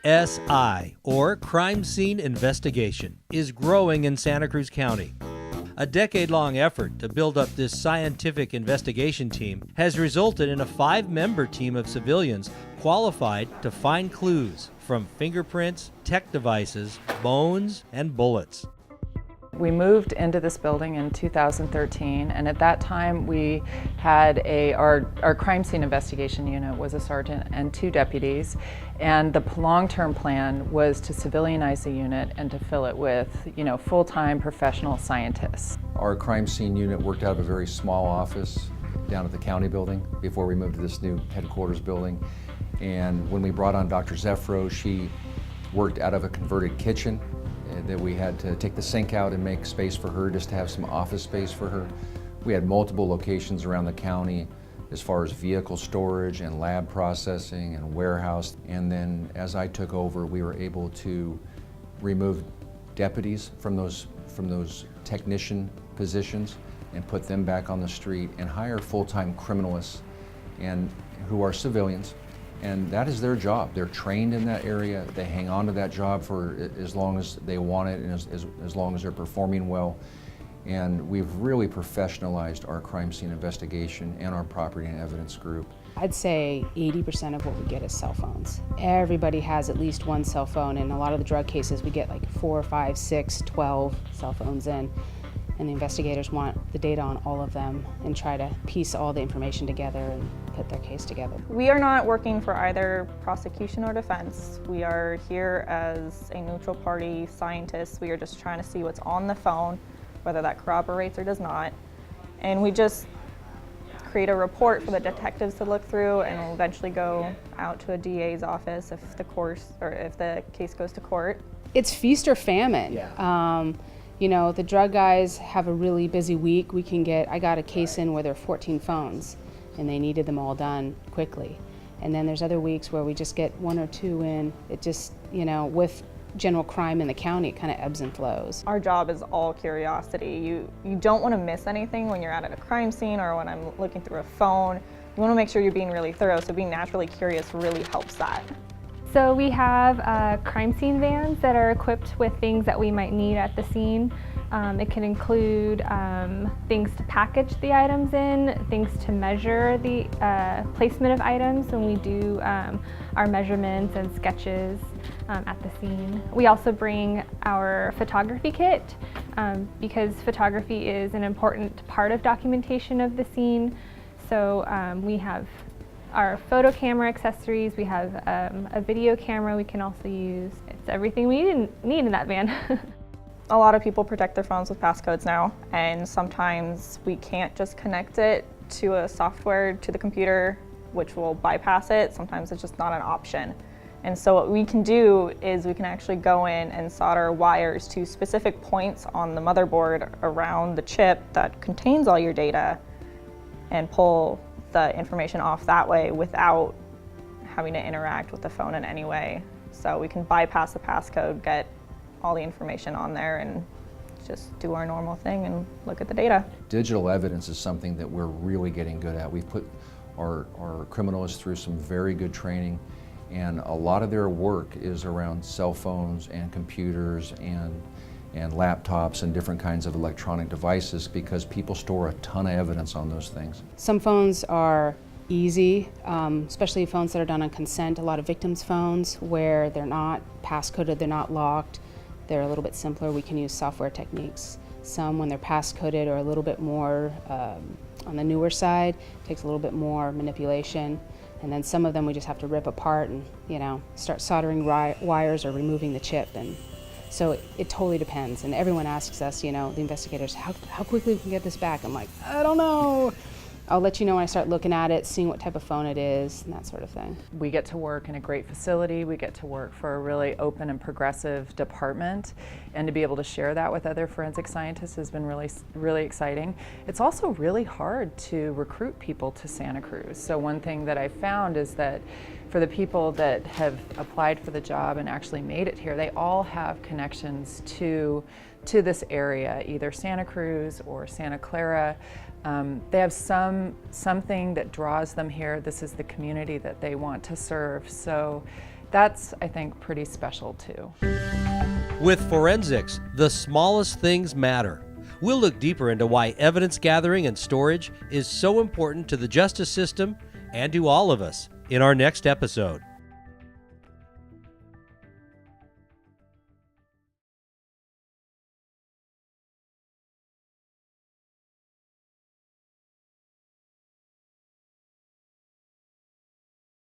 CSI, or Crime Scene Investigation, is growing in Santa Cruz County. A decade-long effort to build up this scientific investigation team has resulted in a 5-member team of civilians qualified to find clues from fingerprints, tech devices, bones, and bullets. We moved into this building in 2013, and at that time we had our crime scene investigation unit was a sergeant and 2 deputies, and the long-term plan was to civilianize the unit and to fill it with, full-time professional scientists. Our crime scene unit worked out of a very small office down at the county building before we moved to this new headquarters building. And when we brought on Dr. Zeffro, she worked out of a converted kitchen that we had to take the sink out and make space for her, just to have some office space for her. We had multiple locations around the county as far as vehicle storage and lab processing and warehouse. And then as I took over, we were able to remove deputies from those technician positions and put them back on the street and hire full-time criminalists and who are civilians. And that is their job. They're trained in that area. They hang on to that job for as long as they want it and as long as they're performing well. And we've really professionalized our crime scene investigation and our property and evidence group. I'd say 80% of what we get is cell phones. Everybody has at least one cell phone. In a lot of the drug cases, we get like 4, 5, 6, 12 cell phones in. And the investigators want the data on all of them and try to piece all the information together and put their case together. We are not working for either prosecution or defense. We are here as a neutral party scientist. We are just trying to see what's on the phone, whether that corroborates or does not. And we just create a report for the detectives to look through, and we'll eventually go out to a DA's office if the case goes to court. It's feast or famine. Yeah. The drug guys have a really busy week. I got a case in where there are 14 phones and they needed them all done quickly. And then there's other weeks where we just get 1 or 2 in. It just, with general crime in the county, it kind of ebbs and flows. Our job is all curiosity. You don't want to miss anything when you're out at a crime scene or when I'm looking through a phone. You want to make sure you're being really thorough, so being naturally curious really helps that. So we have crime scene vans that are equipped with things that we might need at the scene. It can include things to package the items in, things to measure the placement of items when we do our measurements and sketches at the scene. We also bring our photography kit because photography is an important part of documentation of the scene. So we have our photo camera accessories, we have a video camera we can also use. It's everything we need in that van. A lot of people protect their phones with passcodes now, and sometimes we can't just connect it to a software to the computer, which will bypass it. Sometimes it's just not an option. And so what we can do is we can actually go in and solder wires to specific points on the motherboard around the chip that contains all your data and pull the information off that way without having to interact with the phone in any way. So we can bypass the passcode, get all the information on there, and just do our normal thing and look at the data. Digital evidence is something that we're really getting good at. We've put our criminalists through some very good training, and a lot of their work is around cell phones and computers and laptops and different kinds of electronic devices, because people store a ton of evidence on those things. Some phones are easy, especially phones that are done on consent. A lot of victims' phones where they're not passcoded, they're not locked, they're a little bit simpler. We can use software techniques. Some, when they're passcoded, are a little bit more on the newer side, takes a little bit more manipulation. And then some of them we just have to rip apart and start soldering wires or removing the chip. And so it totally depends. And everyone asks us, the investigators, how quickly we can get this back. I'm like, I don't know. I'll let you know when I start looking at it, seeing what type of phone it is, and that sort of thing. We get to work in a great facility. We get to work for a really open and progressive department, and to be able to share that with other forensic scientists has been really, really exciting. It's also really hard to recruit people to Santa Cruz. So one thing that I found is that for the people that have applied for the job and actually made it here, they all have connections to this area, either Santa Cruz or Santa Clara. They have something that draws them here. This is the community that they want to serve. So That's, I think, pretty special too. With forensics, the smallest things matter. We'll look deeper into why evidence gathering and storage is so important to the justice system and to all of us in our next episode.